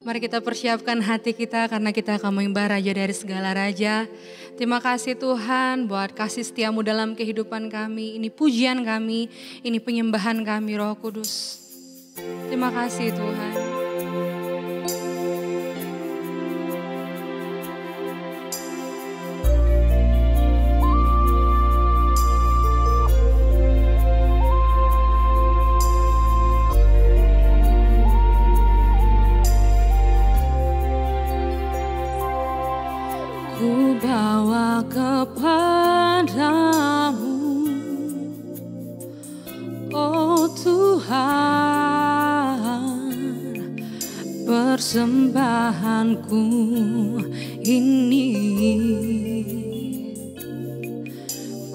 Mari kita persiapkan hati kita karena kita akan menyembah Raja dari segala raja. Terima kasih Tuhan buat kasih setiamu dalam kehidupan kami. Ini pujian kami, ini penyembahan kami Roh Kudus. Terima kasih Tuhan. Ku bawa kepadamu, oh Tuhan, persembahanku ini.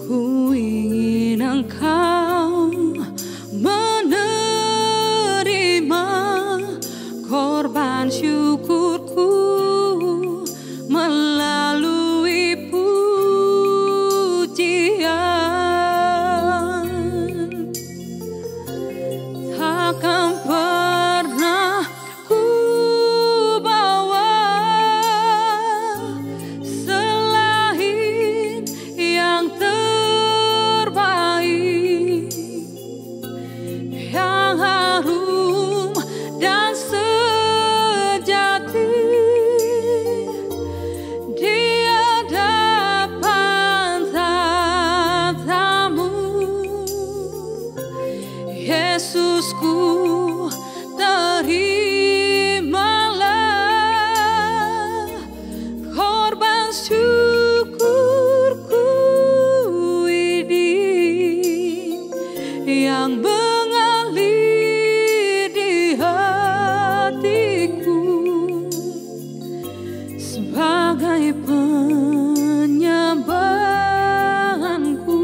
Ku ingin Engkau menerima korban syukurku melalui pujian. Takkan pernah ku bawa selain yang terbaik, yang harum dan sejati. Yesusku, terimalah korban syukurku ini yang mengalir di hatiku sebagai penyembahanku.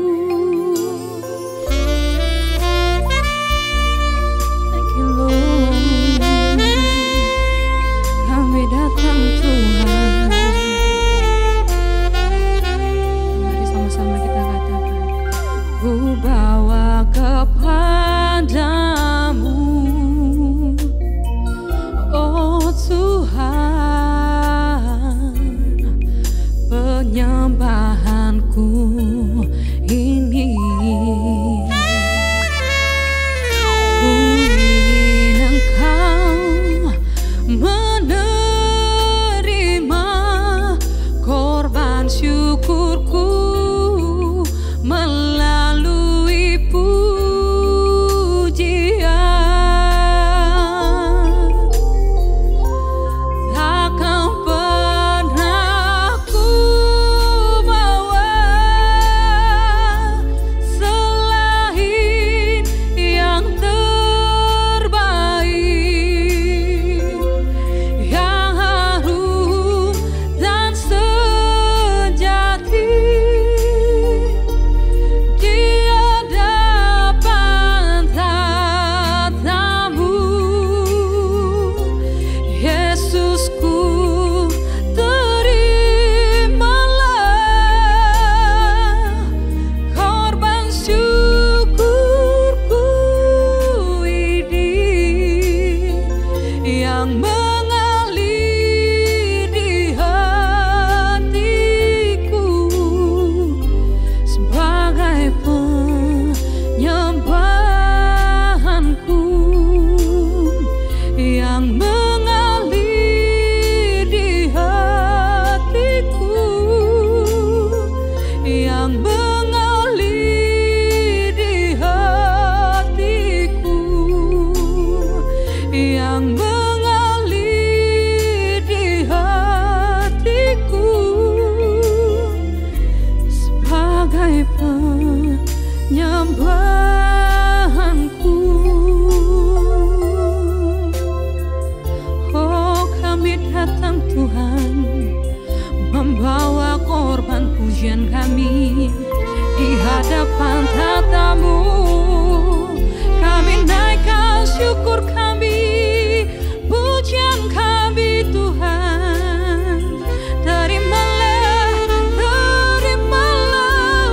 Datang Tuhan, mari sama-sama kita katakan, ku bawa kepadamu, oh Tuhan, penyembahanku ini. Ku ingin Engkau syukurku melalui pujian. Takkan pernah ku bawa selain yang terbaik, yang harum dan penyembahanku. Oh, kami datang Tuhan, membawa korban pujian kami di hadapan tatamu. Kami naikkan syukur kami, pujian kami Tuhan. Terimalah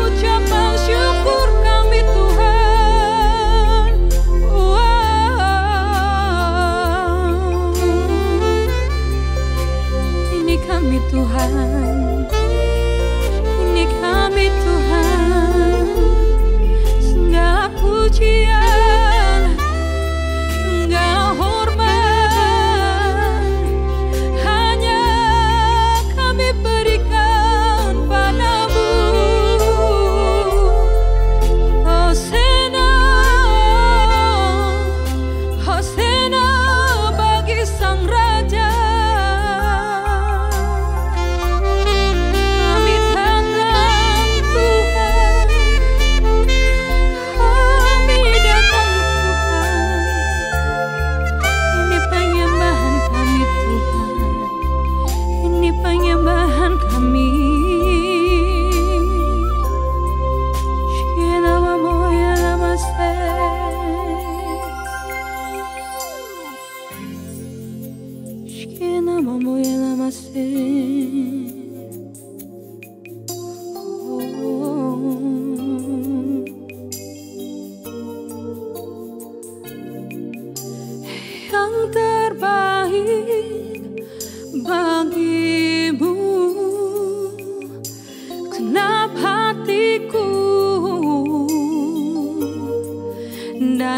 ucapan syukur kami Tuhan. Wow.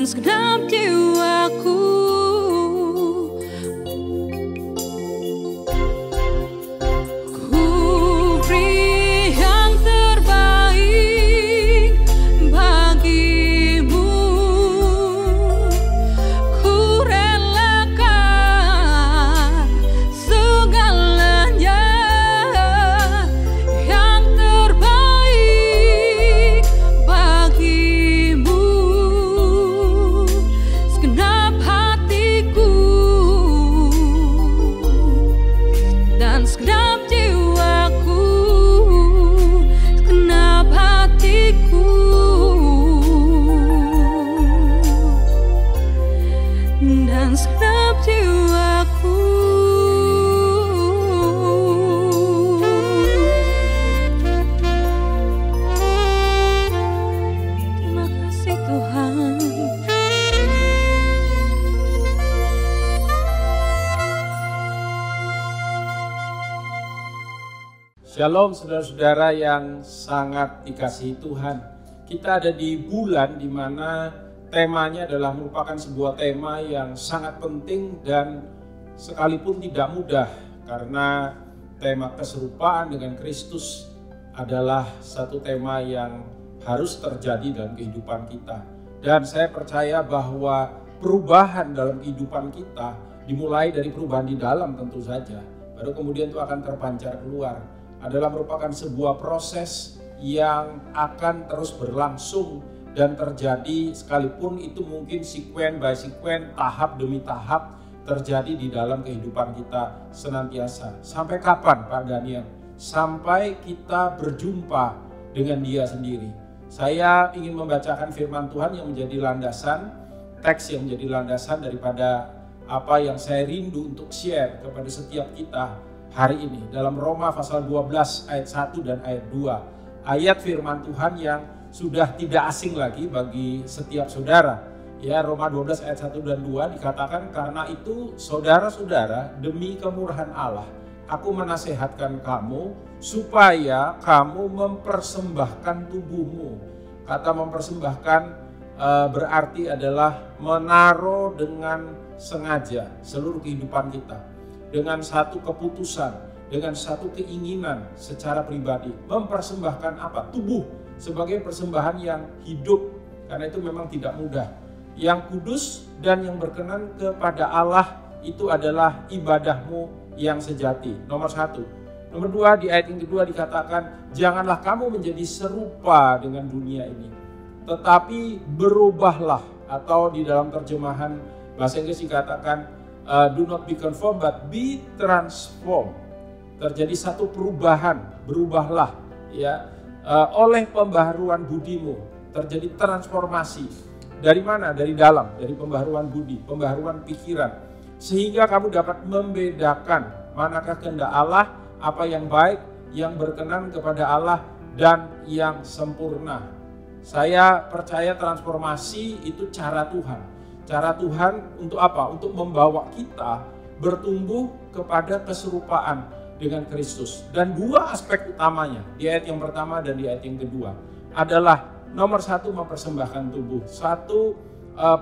segenap jiwaku. Shalom saudara-saudara yang sangat dikasihi Tuhan. Kita ada di bulan di mana temanya adalah merupakan sebuah tema yang sangat penting dan sekalipun tidak mudah, karena tema keserupaan dengan Kristus adalah satu tema yang harus terjadi dalam kehidupan kita. Dan saya percaya bahwa perubahan dalam kehidupan kita dimulai dari perubahan di dalam tentu saja, baru kemudian itu akan terpancar keluar. Adalah merupakan sebuah proses yang akan terus berlangsung dan terjadi, sekalipun itu mungkin sekuen by sekuen, tahap demi tahap terjadi di dalam kehidupan kita senantiasa. Sampai kapan Pak Daniel? Sampai kita berjumpa dengan Dia sendiri. Saya ingin membacakan firman Tuhan yang menjadi landasan, teks yang menjadi landasan daripada apa yang saya rindu untuk share kepada setiap kita hari ini, dalam Roma pasal 12 ayat 1 dan ayat 2. Ayat firman Tuhan yang sudah tidak asing lagi bagi setiap saudara. Ya, Roma 12 ayat 1 dan 2 dikatakan, karena itu saudara-saudara, demi kemurahan Allah, aku menasehatkan kamu supaya kamu mempersembahkan tubuhmu. Kata mempersembahkan berarti adalah menaruh dengan sengaja seluruh kehidupan kita, dengan satu keputusan, dengan satu keinginan secara pribadi, mempersembahkan apa? Tubuh sebagai persembahan yang hidup, karena itu memang tidak mudah. Yang kudus dan yang berkenan kepada Allah, itu adalah ibadahmu yang sejati. Nomor 1. Nomor 2, di ayat yang kedua dikatakan, janganlah kamu menjadi serupa dengan dunia ini, tetapi berubahlah, atau di dalam terjemahan bahasa Inggris dikatakan, do not be conformed but be transformed. Terjadi satu perubahan, berubahlah ya oleh pembaharuan budimu. Terjadi transformasi. Dari mana? Dari dalam, dari pembaharuan budi, pembaharuan pikiran. Sehingga kamu dapat membedakan manakah kehendak Allah, apa yang baik, yang berkenan kepada Allah, dan yang sempurna. Saya percaya transformasi itu cara Tuhan. Cara Tuhan untuk apa? Untuk membawa kita bertumbuh kepada keserupaan dengan Kristus. Dan dua aspek utamanya, di ayat yang pertama dan di ayat yang kedua, adalah nomor 1, mempersembahkan tubuh. Satu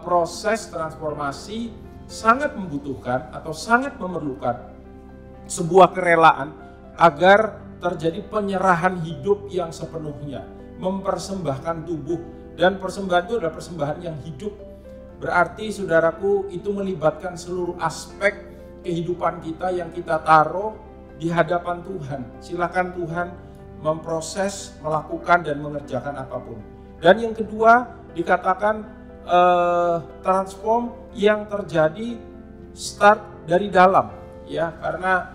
proses transformasi sangat membutuhkan atau sangat memerlukan sebuah kerelaan agar terjadi penyerahan hidup yang sepenuhnya. Mempersembahkan tubuh, dan persembahan itu adalah persembahan yang hidup. Berarti saudaraku, itu melibatkan seluruh aspek kehidupan kita yang kita taruh di hadapan Tuhan. Silakan Tuhan memproses, melakukan dan mengerjakan apapun. Dan yang kedua dikatakan transform yang terjadi start dari dalam, ya, karena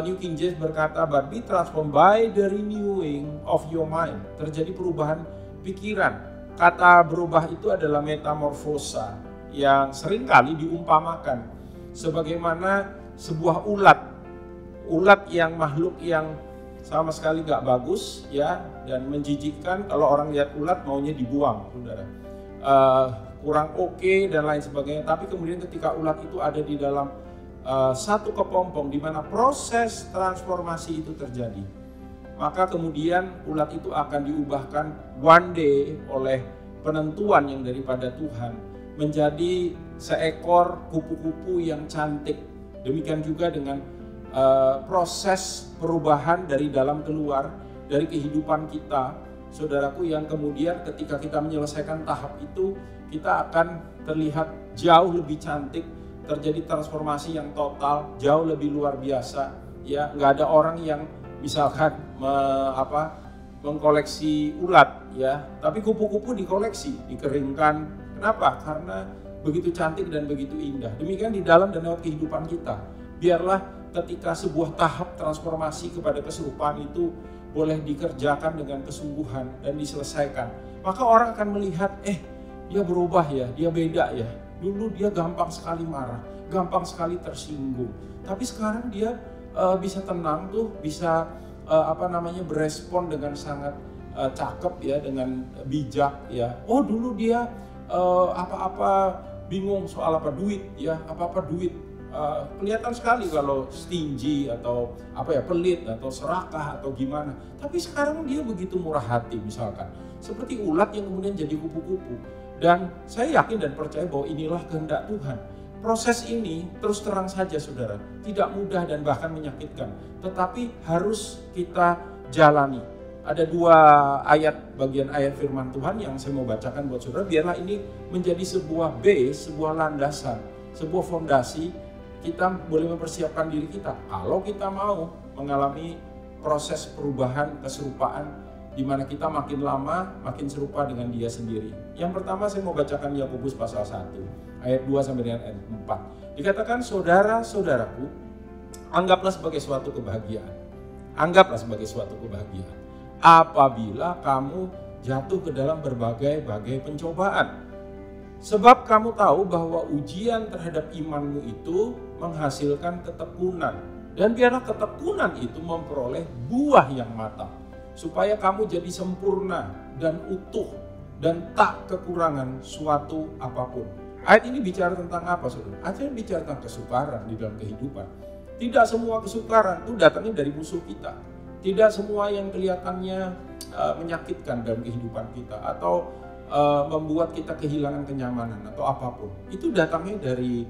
New King James berkata, but be transformed by the renewing of your mind. Terjadi perubahan pikiran. Kata berubah itu adalah metamorfosa, yang seringkali diumpamakan sebagaimana sebuah ulat yang makhluk yang sama sekali gak bagus, ya, dan menjijikkan. Kalau orang lihat ulat maunya dibuang, saudara. Kurang oke dan lain sebagainya. Tapi kemudian ketika ulat itu ada di dalam satu kepompong di mana proses transformasi itu terjadi, maka kemudian ulat itu akan diubahkan one day oleh penentuan yang daripada Tuhan, menjadi seekor kupu-kupu yang cantik. Demikian juga dengan proses perubahan dari dalam keluar, dari kehidupan kita, saudaraku, yang kemudian ketika kita menyelesaikan tahap itu, kita akan terlihat jauh lebih cantik, terjadi transformasi yang total, jauh lebih luar biasa. Ya, nggak ada orang yang misalkan mengkoleksi ulat, ya, tapi kupu-kupu dikoleksi, dikeringkan. Kenapa? Karena begitu cantik dan begitu indah. Demikian di dalam dan lewat kehidupan kita. Biarlah ketika sebuah tahap transformasi kepada keserupaan itu boleh dikerjakan dengan kesungguhan dan diselesaikan. Maka orang akan melihat, dia berubah ya, dia beda ya. Dulu dia gampang sekali marah, gampang sekali tersinggung. Tapi sekarang dia bisa tenang tuh, bisa berespon dengan sangat cakep ya, dengan bijak ya. Oh, dulu dia apa-apa bingung soal duit ya, apa-apa duit. Kelihatan sekali kalau stingy atau pelit atau serakah atau gimana. Tapi sekarang dia begitu murah hati misalkan. Seperti ulat yang kemudian jadi kupu-kupu. Dan saya yakin dan percaya bahwa inilah kehendak Tuhan. Proses ini terus terang saja saudara, tidak mudah dan bahkan menyakitkan. Tetapi harus kita jalani. Ada 2 bagian ayat firman Tuhan yang saya mau bacakan buat saudara. Biarlah ini menjadi sebuah base, sebuah landasan, sebuah fondasi. Kita boleh mempersiapkan diri kita kalau kita mau mengalami proses perubahan keserupaan, di mana kita makin lama makin serupa dengan Dia sendiri. Yang pertama saya mau bacakan Yakobus pasal 1 ayat 2 sampai dengan ayat 4. Dikatakan, saudara-saudaraku, anggaplah sebagai suatu kebahagiaan. Anggaplah sebagai suatu kebahagiaan apabila kamu jatuh ke dalam berbagai-bagai pencobaan. Sebab kamu tahu bahwa ujian terhadap imanmu itu menghasilkan ketekunan. Dan biarlah ketekunan itu memperoleh buah yang matang, supaya kamu jadi sempurna dan utuh dan tak kekurangan suatu apapun. Ayat ini bicara tentang apa, saudara? Ayat ini bicara tentang kesukaran di dalam kehidupan. Tidak semua kesukaran itu datangnya dari musuh kita. Tidak semua yang kelihatannya menyakitkan dalam kehidupan kita atau membuat kita kehilangan kenyamanan atau apapun, itu datangnya dari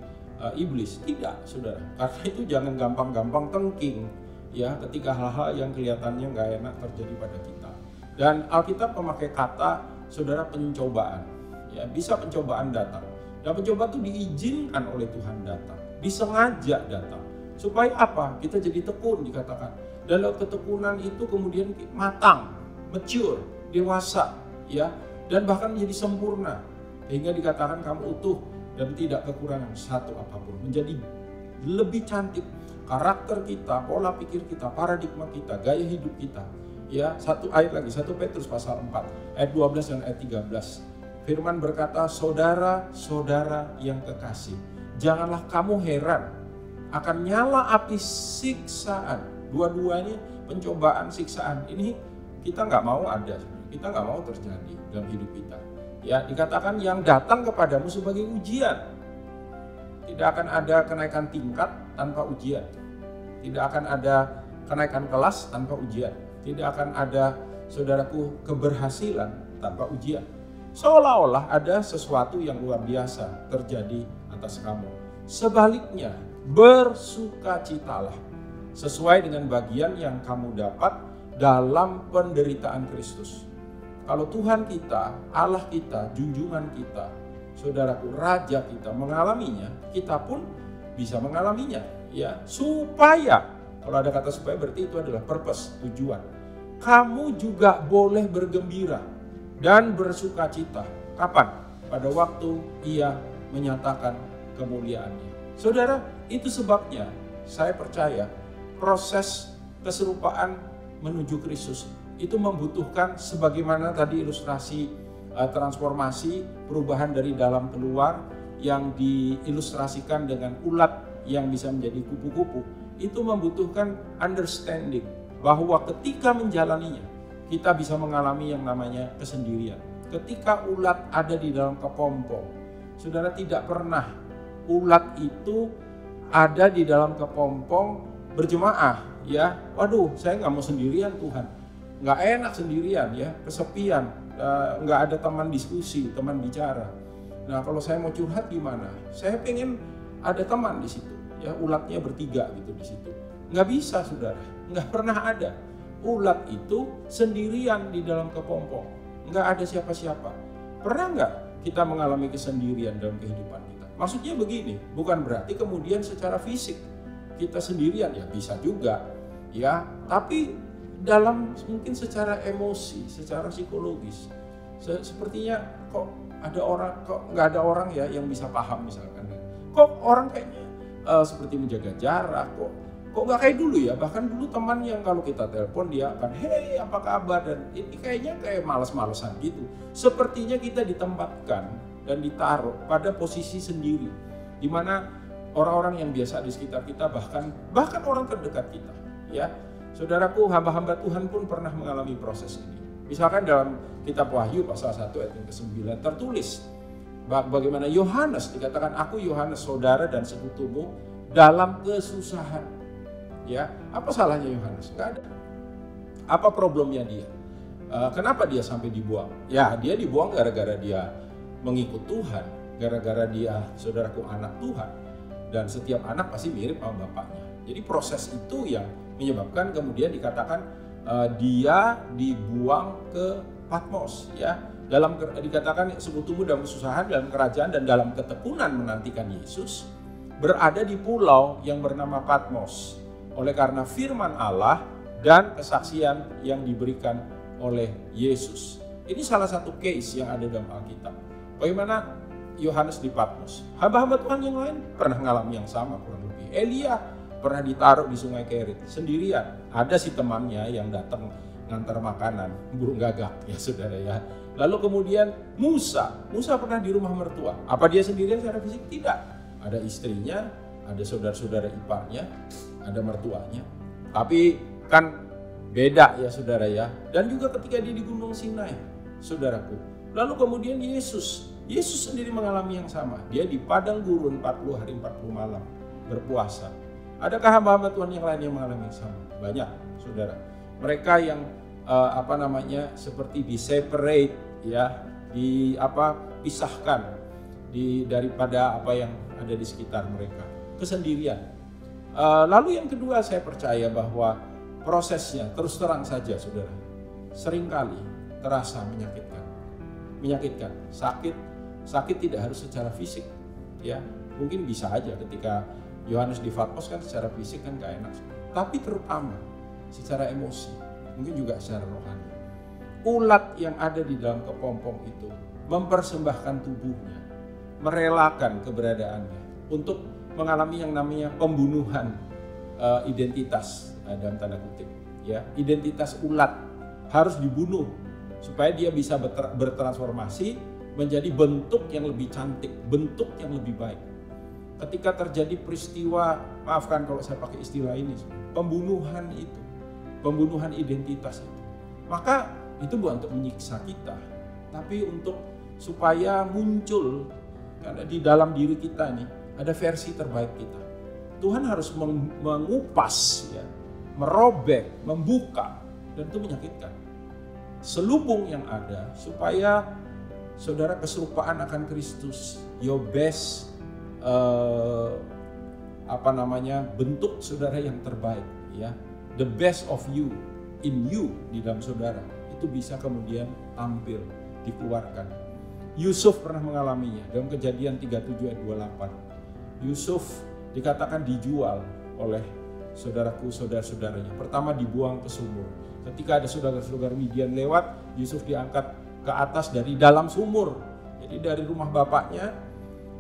iblis. Tidak, saudara. Karena itu jangan gampang-gampang tengking ya ketika hal-hal yang kelihatannya nggak enak terjadi pada kita. Dan Alkitab memakai kata, saudara, pencobaan. Ya, bisa pencobaan datang. Dan pencobaan itu diizinkan oleh Tuhan datang, disengaja datang. Supaya apa? Kita jadi tekun, dikatakan. Dan lewat ketekunan itu kemudian matang, mature, dewasa, ya, dan bahkan menjadi sempurna. Sehingga dikatakan kamu utuh dan tidak kekurangan satu apapun. Menjadi lebih cantik karakter kita, pola pikir kita, paradigma kita, gaya hidup kita. Ya, satu ayat lagi, 1 Petrus pasal 4 ayat 12 dan ayat 13. Firman berkata, saudara-saudara yang kekasih, janganlah kamu heran akan nyala api siksaan. Dua-duanya pencobaan, siksaan. Ini kita nggak mau ada, kita nggak mau terjadi dalam hidup kita. Ya, dikatakan yang datang kepadamu sebagai ujian. Tidak akan ada kenaikan tingkat tanpa ujian. Tidak akan ada kenaikan kelas tanpa ujian. Tidak akan ada, saudaraku, keberhasilan tanpa ujian. Seolah-olah ada sesuatu yang luar biasa terjadi atas kamu. Sebaliknya, bersukacitalah sesuai dengan bagian yang kamu dapat dalam penderitaan Kristus. Kalau Tuhan kita, Allah kita, junjungan kita, saudaraku, Raja kita mengalaminya, kita pun bisa mengalaminya. Ya, supaya, kalau ada kata supaya berarti itu adalah purpose, tujuan. Kamu juga boleh bergembira dan bersukacita. Kapan? Pada waktu Ia menyatakan kemuliaannya. Saudara, itu sebabnya saya percaya proses keserupaan menuju Kristus itu membutuhkan sebagaimana tadi ilustrasi transformasi, perubahan dari dalam keluar yang diilustrasikan dengan ulat yang bisa menjadi kupu-kupu. Itu membutuhkan understanding bahwa ketika menjalaninya kita bisa mengalami yang namanya kesendirian. Ketika ulat ada di dalam kepompong, saudara, tidak pernah ulat itu ada di dalam kepompong berjemaah, ya. Waduh, saya nggak mau sendirian, Tuhan. Nggak enak sendirian, ya, kesepian, nggak ada teman diskusi, teman bicara. Nah kalau saya mau curhat gimana? Saya pengen ada teman di situ, ya ulatnya bertiga gitu di situ. Nggak bisa saudara, nggak pernah ada. Ulat itu sendirian di dalam kepompong, nggak ada siapa-siapa. Pernah nggak kita mengalami kesendirian dalam kehidupan kita? Maksudnya begini, bukan berarti kemudian secara fisik kita sendirian, ya bisa juga, ya. Tapi dalam mungkin secara emosi, secara psikologis, sepertinya kok ada orang, kok nggak ada orang ya yang bisa paham misalkan. Kok orang kayaknya seperti menjaga jarak, kok nggak kayak dulu ya. Bahkan dulu teman yang kalau kita telepon dia akan hey apa kabar, dan ini kayaknya kayak malas-malesan gitu. Sepertinya kita ditempatkan dan ditaruh pada posisi sendiri, di mana orang-orang yang biasa di sekitar kita, bahkan orang terdekat kita, ya. Saudaraku, hamba-hamba Tuhan pun pernah mengalami proses ini. Misalkan dalam kitab Wahyu pasal 1 ayat yang ke-9 tertulis bagaimana Yohanes dikatakan, aku Yohanes saudara dan sekutumu dalam kesusahan. Ya, apa salahnya Yohanes? Enggak ada. Apa problemnya dia? Kenapa dia sampai dibuang? Ya, dia dibuang gara-gara dia mengikut Tuhan, gara-gara dia, saudaraku, anak Tuhan. Dan setiap anak pasti mirip sama bapaknya. Jadi proses itu yang menyebabkan kemudian dikatakan dia dibuang ke Patmos, ya. Dikatakan sekutumu dalam kesusahan, dalam kerajaan dan dalam ketekunan menantikan Yesus, berada di pulau yang bernama Patmos oleh karena firman Allah dan kesaksian yang diberikan oleh Yesus. Ini salah satu case yang ada dalam Alkitab. Bagaimana Yohanes di Patmos. Hamba-hamba Tuhan yang lain pernah mengalami yang sama kurang lebih. Elia pernah ditaruh di Sungai Kerit sendirian. Ada si temannya yang datang ngantar makanan, burung gagak ya saudara ya. Lalu kemudian Musa pernah di rumah mertua. Apa dia sendirian secara fisik? Tidak. Ada istrinya, ada saudara-saudara iparnya, ada mertuanya. Tapi kan beda ya saudara ya. Dan juga ketika dia di Gunung Sinai, saudaraku. Lalu kemudian Yesus sendiri mengalami yang sama. Dia di padang gurun 40 hari 40 malam berpuasa. Adakah hamba-hamba Tuhan yang lain yang mengalami yang sama? Banyak, saudara. Mereka yang seperti di separate ya, pisahkan daripada apa yang ada di sekitar mereka. Kesendirian. Lalu yang kedua, saya percaya bahwa prosesnya terus terang saja, saudara, seringkali terasa menyakitkan. Sakit tidak harus secara fisik, ya. Mungkin bisa aja ketika Yohanes di Patmos kan secara fisik kan gak enak, tapi terutama secara emosi, mungkin juga secara rohani. Ulat yang ada di dalam kepompong itu mempersembahkan tubuhnya, merelakan keberadaannya untuk mengalami yang namanya pembunuhan identitas dalam tanda kutip, ya. Identitas ulat harus dibunuh supaya dia bisa bertransformasi menjadi bentuk yang lebih cantik, bentuk yang lebih baik. Ketika terjadi peristiwa, maafkan kalau saya pakai istilah ini, pembunuhan identitas itu, maka itu bukan untuk menyiksa kita, tapi untuk supaya muncul karena di dalam diri kita nih ada versi terbaik kita. Tuhan harus mengupas, ya, merobek, membuka, dan itu menyakitkan. Selubung yang ada supaya saudara keserupaan akan Kristus, your best bentuk saudara yang terbaik, ya, the best of you in you di dalam saudara itu bisa kemudian tampil, dikeluarkan. Yusuf pernah mengalaminya dalam Kejadian 37 ayat 28. Yusuf dikatakan dijual oleh saudaraku, saudara-saudaranya. Pertama dibuang ke sumur. Ketika ada saudara-saudara Midian lewat, Yusuf diangkat ke atas dari dalam sumur. Jadi dari rumah bapaknya,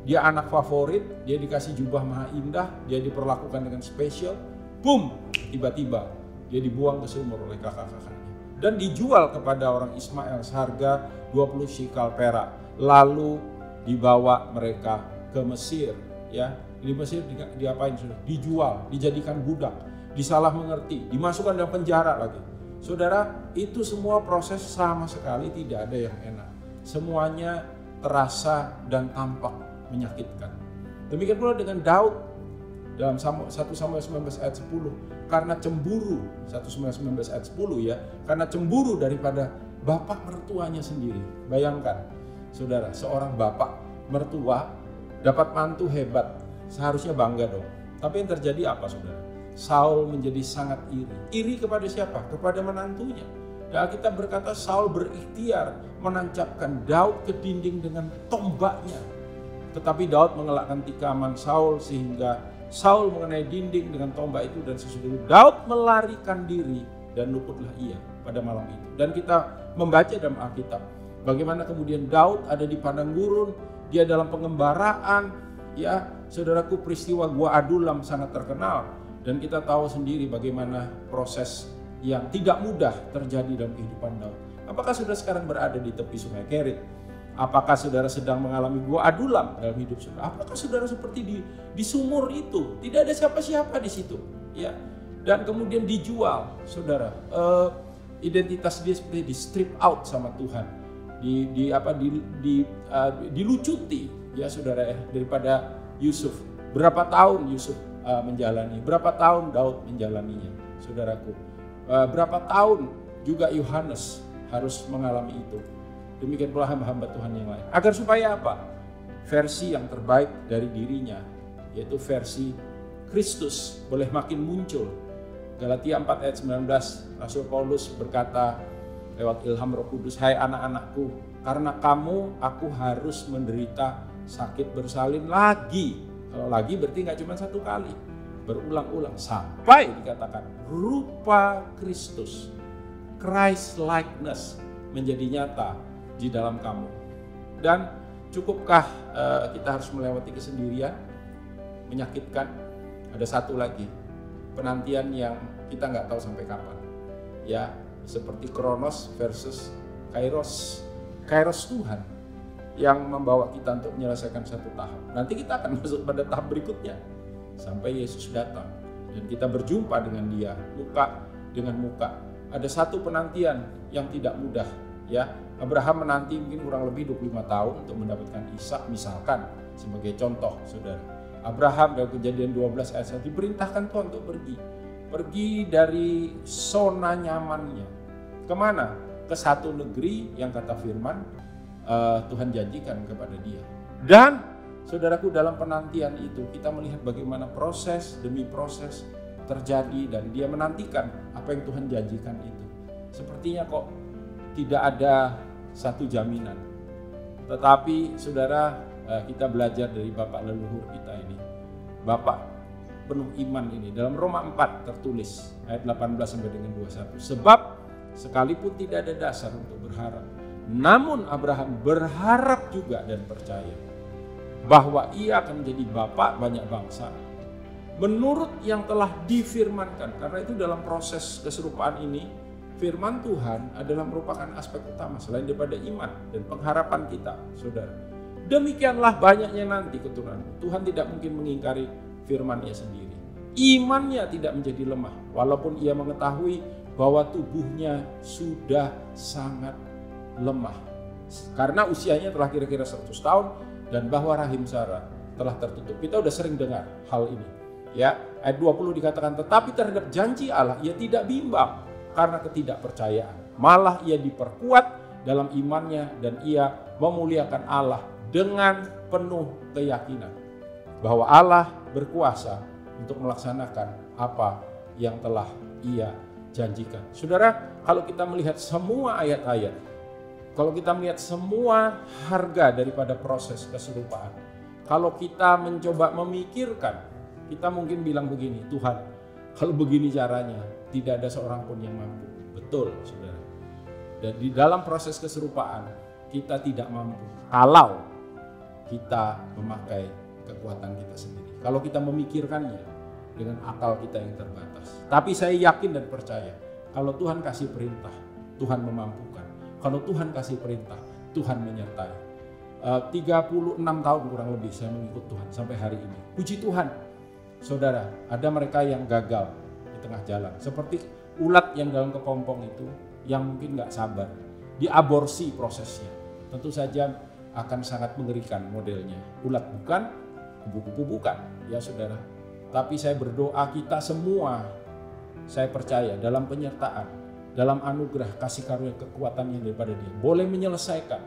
dia anak favorit, dia dikasih jubah maha indah, dia diperlakukan dengan spesial. Boom, tiba-tiba dia dibuang ke sumur oleh kakak-kakaknya. Dan dijual kepada orang Ismail seharga 20 shikal perak. Lalu dibawa mereka ke Mesir, ya. Di Mesir diapain? Dijual, dijadikan budak, disalah mengerti, dimasukkan dalam penjara lagi. Saudara, itu semua proses sama sekali tidak ada yang enak. Semuanya terasa dan tampak menyakitkan. Demikian pula dengan Daud dalam 1 Samuel 19 ayat 10. Karena cemburu, 1 Samuel 19 ayat 10 ya, karena cemburu daripada bapak mertuanya sendiri. Bayangkan, saudara, seorang bapak mertua, dapat mantu hebat, seharusnya bangga dong. Tapi yang terjadi apa saudara? Saul menjadi sangat iri. Iri kepada siapa? Kepada menantunya. Dan Alkitab berkata Saul berikhtiar menancapkan Daud ke dinding dengan tombaknya. Tetapi Daud mengelakkan tikaman Saul sehingga Saul mengenai dinding dengan tombak itu, dan sesudah itu Daud melarikan diri dan luputlah ia pada malam itu. Dan kita membaca dalam Alkitab bagaimana kemudian Daud ada di padang gurun, dia dalam pengembaraan, ya saudaraku, peristiwa Gua Adulam sangat terkenal, dan kita tahu sendiri bagaimana proses yang tidak mudah terjadi dalam kehidupan Daud. Apakah saudara sekarang berada di tepi sungai Kerit? Apakah saudara sedang mengalami Gua Adulam dalam hidup saudara? Apakah saudara seperti di sumur itu, tidak ada siapa-siapa di situ, ya? Dan kemudian dijual, saudara. Identitas dia seperti di strip out sama Tuhan, dilucuti, ya saudara, daripada Yusuf. Berapa tahun Yusuf menjalani? Berapa tahun Daud menjalaninya, saudaraku? Berapa tahun juga Yohanes harus mengalami itu. Demikian pula hamba-hamba Tuhan yang lain. Agar supaya apa? Versi yang terbaik dari dirinya, yaitu versi Kristus, boleh makin muncul. Galatia 4 ayat 19, Rasul Paulus berkata lewat ilham Roh Kudus, hai anak-anakku, karena kamu aku harus menderita sakit bersalin lagi. Kalau lagi berarti nggak cuma satu kali, berulang-ulang sampai dikatakan rupa Kristus, Christ likeness menjadi nyata di dalam kamu. Dan cukupkah kita harus melewati kesendirian, menyakitkan? Ada satu lagi, penantian yang kita nggak tahu sampai kapan, ya, seperti Kronos versus Kairos. Kairos Tuhan yang membawa kita untuk menyelesaikan satu tahap. Nanti kita akan masuk pada tahap berikutnya sampai Yesus datang dan kita berjumpa dengan Dia muka dengan muka. Ada satu penantian yang tidak mudah, ya. Abraham menanti mungkin kurang lebih 25 tahun untuk mendapatkan Ishak misalkan, sebagai contoh saudara. Abraham dalam Kejadian 12 ayat 1 diperintahkan Tuhan untuk pergi dari zona nyamannya. Kemana? Ke satu negeri yang kata firman Tuhan janjikan kepada dia. Dan saudaraku, dalam penantian itu kita melihat bagaimana proses demi proses terjadi dan dia menantikan apa yang Tuhan janjikan itu. Sepertinya kok tidak ada satu jaminan. Tetapi saudara, kita belajar dari Bapak leluhur kita ini, Bapak penuh iman ini. Dalam Roma 4 tertulis ayat 18 sampai dengan 21. Sebab sekalipun tidak ada dasar untuk berharap, namun Abraham berharap juga dan percaya bahwa ia akan menjadi bapak banyak bangsa menurut yang telah difirmankan. Karena itu dalam proses keserupaan ini, firman Tuhan adalah merupakan aspek utama selain daripada iman dan pengharapan kita, saudara. Demikianlah banyaknya nanti keturunan. Tuhan tidak mungkin mengingkari firman-Nya sendiri. Imannya tidak menjadi lemah walaupun ia mengetahui bahwa tubuhnya sudah sangat lemah karena usianya telah kira-kira 100 tahun dan bahwa rahim Sarah telah tertutup. Kita udah sering dengar hal ini, ya. Ayat 20 dikatakan, tetapi terhadap janji Allah ia tidak bimbang karena ketidakpercayaan, malah ia diperkuat dalam imannya dan ia memuliakan Allah dengan penuh keyakinan bahwa Allah berkuasa untuk melaksanakan apa yang telah ia janjikan. Saudara, kalau kita melihat semua ayat-ayat, kalau kita melihat semua harga daripada proses keserupaan, kalau kita mencoba memikirkan, kita mungkin bilang begini, Tuhan, kalau begini caranya, tidak ada seorang pun yang mampu. Betul, saudara. Dan di dalam proses keserupaan, kita tidak mampu kalau kita memakai kekuatan kita sendiri. Kalau kita memikirkannya dengan akal kita yang terbatas. Tapi saya yakin dan percaya, kalau Tuhan kasih perintah, Tuhan memampukan. Kalau Tuhan kasih perintah, Tuhan menyertai. 36 tahun kurang lebih saya mengikut Tuhan sampai hari ini. Puji Tuhan, saudara, ada mereka yang gagal tengah jalan, seperti ulat yang dalam kepompong itu yang mungkin gak sabar, diaborsi prosesnya. Tentu saja akan sangat mengerikan modelnya. Ulat bukan, kupu-kupu bukan, ya saudara. Tapi saya berdoa kita semua, saya percaya dalam penyertaan, dalam anugerah kasih karunia kekuatan yang daripada Dia, boleh menyelesaikan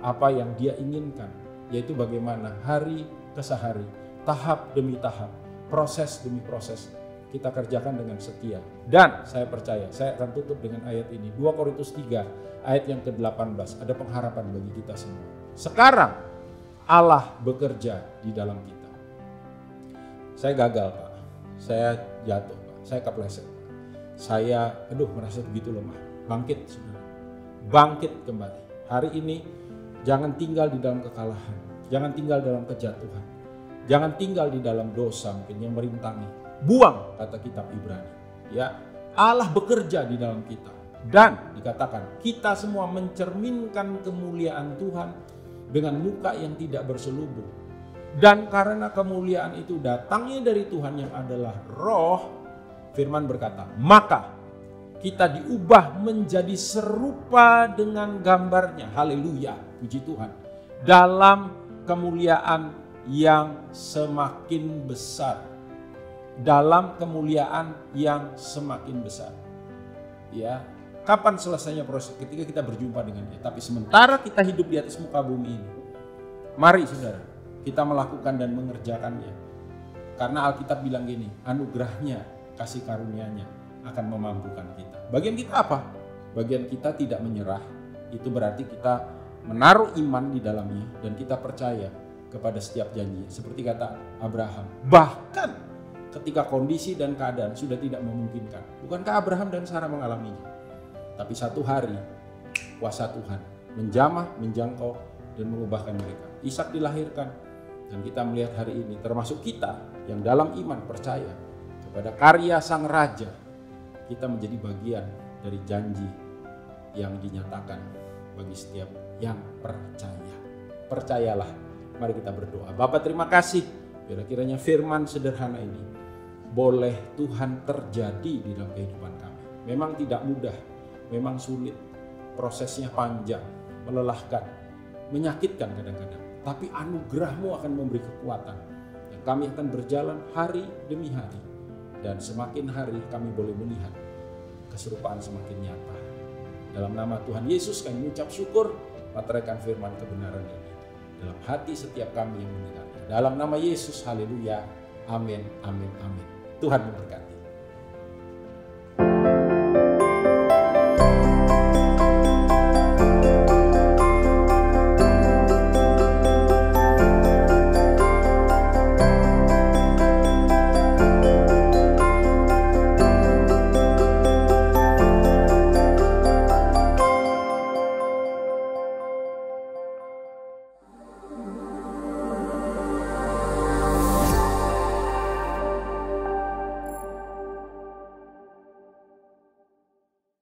apa yang Dia inginkan yaitu bagaimana hari ke hari, tahap demi tahap, proses demi proses kita kerjakan dengan setia. Dan saya percaya, saya akan tutup dengan ayat ini, 2 Korintus 3 ayat yang ke-18. Ada pengharapan bagi kita semua. Sekarang Allah bekerja di dalam kita. Saya gagal, Pak. Saya jatuh, Pak. Saya kepleset. Saya merasa begitu lemah. Bangkit, saudara. Bangkit kembali. Hari ini jangan tinggal di dalam kekalahan. Jangan tinggal dalam kejatuhan. Jangan tinggal di dalam dosa mungkin yang merintangi. Buang, kata kitab Ibrani. Ya, Allah bekerja di dalam kita. Dan dikatakan kita semua mencerminkan kemuliaan Tuhan dengan muka yang tidak berselubung. Dan karena kemuliaan itu datangnya dari Tuhan yang adalah Roh, firman berkata, maka kita diubah menjadi serupa dengan gambarnya. Haleluya, puji Tuhan. Dalam kemuliaan yang semakin besar. Dalam kemuliaan yang semakin besar. Ya, kapan selesainya proses? Ketika kita berjumpa dengan Dia. Tapi sementara kita hidup di atas muka bumi ini, mari saudara, kita melakukan dan mengerjakannya. Karena Alkitab bilang gini, anugerahnya, kasih karunia-Nya akan memampukan kita. Bagian kita apa? Bagian kita tidak menyerah. Itu berarti kita menaruh iman di dalamnya dan kita percaya kepada setiap janji. Seperti kata Abraham, bahkan ketika kondisi dan keadaan sudah tidak memungkinkan. Bukankah Abraham dan Sarah mengalaminya? Tapi satu hari kuasa Tuhan menjamah, menjangkau dan mengubahkan mereka. Ishak dilahirkan dan kita melihat hari ini termasuk kita yang dalam iman percaya kepada karya Sang Raja. Kita menjadi bagian dari janji yang dinyatakan bagi setiap yang percaya. Percayalah, mari kita berdoa. Bapa, terima kasih kira-kiranya firman sederhana ini boleh Tuhan terjadi di dalam kehidupan kami. Memang tidak mudah, memang sulit, prosesnya panjang, melelahkan, menyakitkan kadang-kadang. Tapi anugerah-Mu akan memberi kekuatan. Dan kami akan berjalan hari demi hari. Dan semakin hari kami boleh melihat keserupaan semakin nyata. Dalam nama Tuhan Yesus kami mengucap syukur, materaikan firman kebenaran ini dalam hati setiap kami yang mendengarnya. Dalam nama Yesus, haleluya, amin, amin, amin. Tuhan memberkati.